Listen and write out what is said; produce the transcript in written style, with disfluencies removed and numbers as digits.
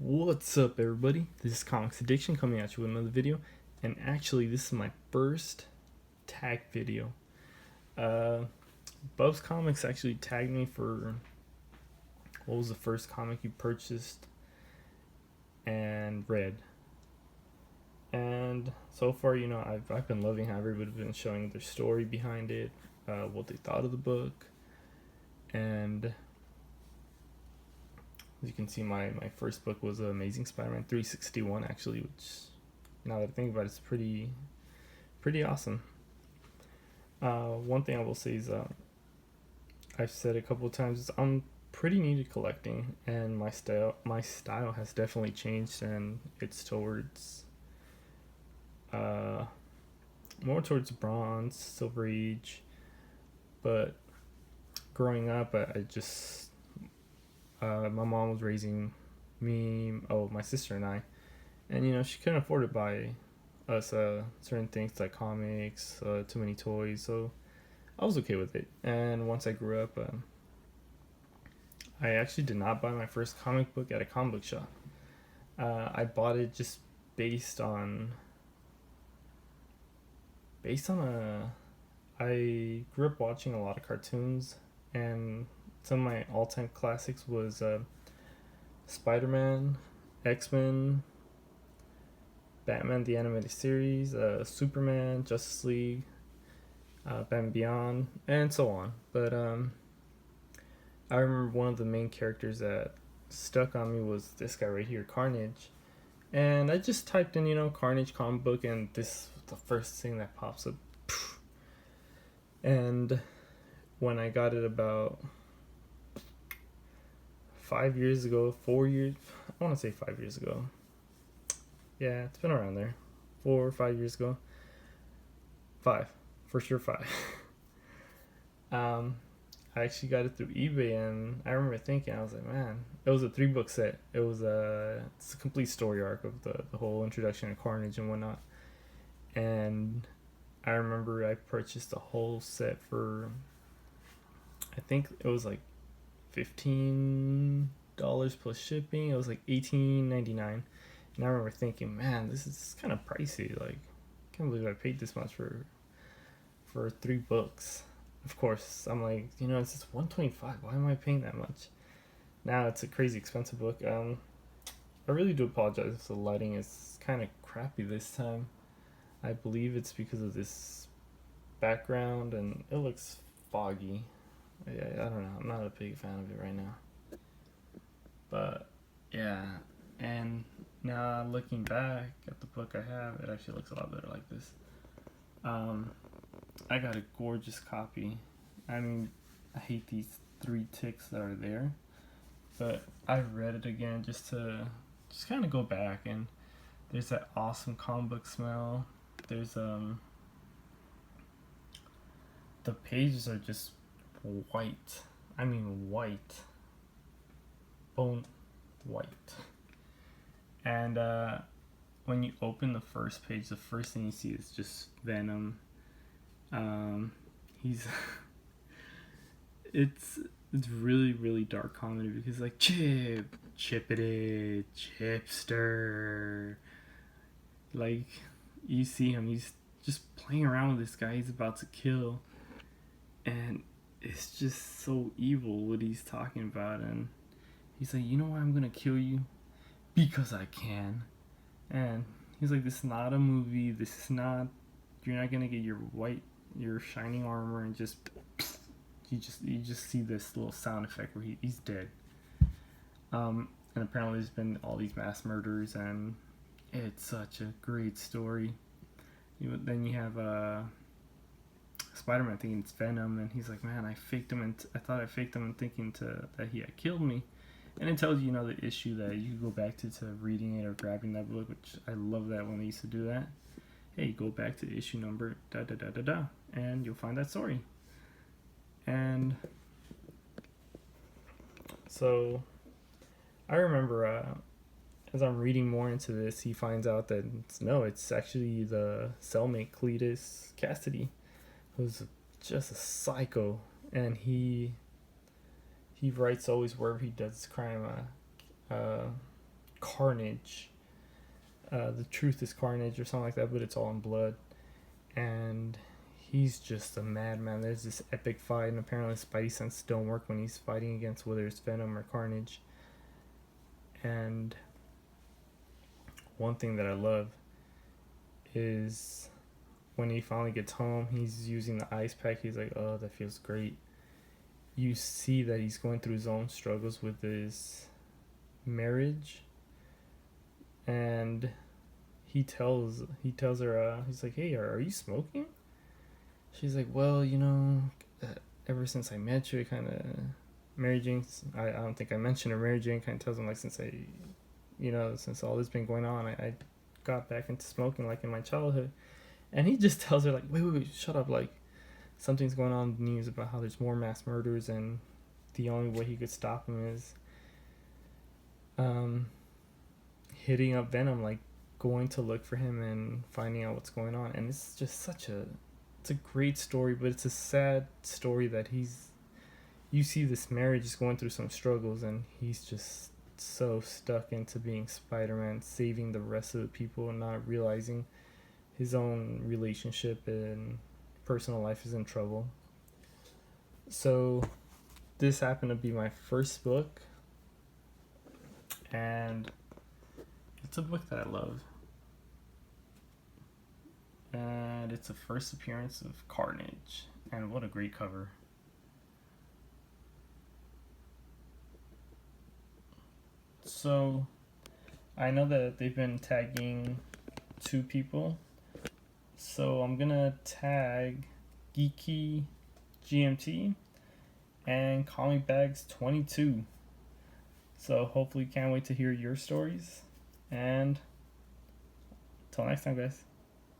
What's up, everybody? This is Comics Addiction coming at you with another video, and actually, this is my first tag video. Bub's Comics actually tagged me for what was the first comic you purchased and read. And so far, I've been loving how everybody's been showing their story behind it, what they thought of the book, and as you can see, my first book was Amazing Spider-Man 361, actually, which, now that I think about it, it's pretty awesome. One thing I will say is, I've said a couple of times, is I'm pretty new to collecting, and my style has definitely changed, and it's towards more towards Bronze, Silver Age. But growing up, I just my mom was raising me, my sister and I, and she couldn't afford to buy us certain things like comics, too many toys, so I was okay with it. And once I grew up, I actually did not buy my first comic book at a comic book shop. I bought it just based on I grew up watching a lot of cartoons, and some of my all-time classics was Spider-Man, X-Men, Batman the Animated Series, Superman, Justice League, Batman Beyond, and so on. But I remember one of the main characters that stuck on me was this guy right here, Carnage. And I just typed in, Carnage comic book, and this was the first thing that pops up. And when I got it about 5 years ago, 4 years, I want to say 5 years ago. Yeah, it's been around there. 4 or 5 years ago. 5. For sure 5. I actually got it through eBay, and I remember thinking, I was like, man, it was a 3-book set. It's a complete story arc of the whole introduction of Carnage and whatnot. And I remember I purchased the whole set for, I think it was like $15 plus shipping. It was like $18.99. And I remember thinking, man, this is kind of pricey. Like, I can't believe I paid this much for 3 books. Of course, I'm like, it's just $125. Why am I paying that much? Now it's a crazy expensive book. I really do apologize if the lighting is kind of crappy this time. I believe it's because of this background, and it looks foggy. I don't know. I'm not a big fan of it right now. But yeah, and now looking back at the book I have, it actually looks a lot better like this. I got a gorgeous copy. I mean, I hate these 3 ticks that are there, but I read it again just kind of go back, and there's that awesome comic book smell. There's the pages are just white. I mean white. Bone white. And when you open the first page, the first thing you see is just Venom. It's really, really dark comedy, because like Chippity, Chipster, like, you see him, he's just playing around with this guy he's about to kill, and it's just so evil what he's talking about. And he's like, you know why I'm gonna kill you? Because I can. And he's like, this is not a movie, you're not gonna get your shining armor and just you just see this little sound effect where he's dead. And apparently there's been all these mass murders, and it's such a great story. Then you have Spider-Man thinking it's Venom, and he's like, man, I thought I faked him and thinking that he had killed me. And it tells you, the issue that you can go back to reading it or grabbing that book, which I love that when they used to do that. Hey, go back to issue number da-da-da-da-da, and you'll find that story. And so I remember as I'm reading more into this, he finds out that it's actually the cellmate Cletus Cassidy, who's just a psycho, and he writes always wherever he does crime, Carnage. The Truth is Carnage or something like that, but it's all in blood. And he's just a madman. There's this epic fight, and apparently Spidey sense don't work when he's fighting against whether it's Venom or Carnage. And one thing that I love is when he finally gets home, he's using the ice pack. He's like, oh, that feels great. You see that he's going through his own struggles with his marriage, and he tells her, he's like, hey, are you smoking? She's like, well, ever since I met you, it kind of, Mary Jane, I don't think I mentioned her. Mary Jane kind of tells him, like, since all this been going on, I got back into smoking, like, in my childhood. And he just tells her, like, wait, shut up, like, something's going on in the news about how there's more mass murders, and the only way he could stop him is hitting up Venom, like, going to look for him and finding out what's going on. And it's just it's a great story, but it's a sad story that you see this marriage is going through some struggles, and he's just so stuck into being Spider-Man, saving the rest of the people, and not realizing his own relationship and personal life is in trouble. So this happened to be my first book, and it's a book that I love. And it's the first appearance of Carnage, and what a great cover. So I know that they've been tagging 2 people, so I'm gonna tag Geeky GMT and Call Me Bags 22. So hopefully, can't wait to hear your stories, and until next time, guys.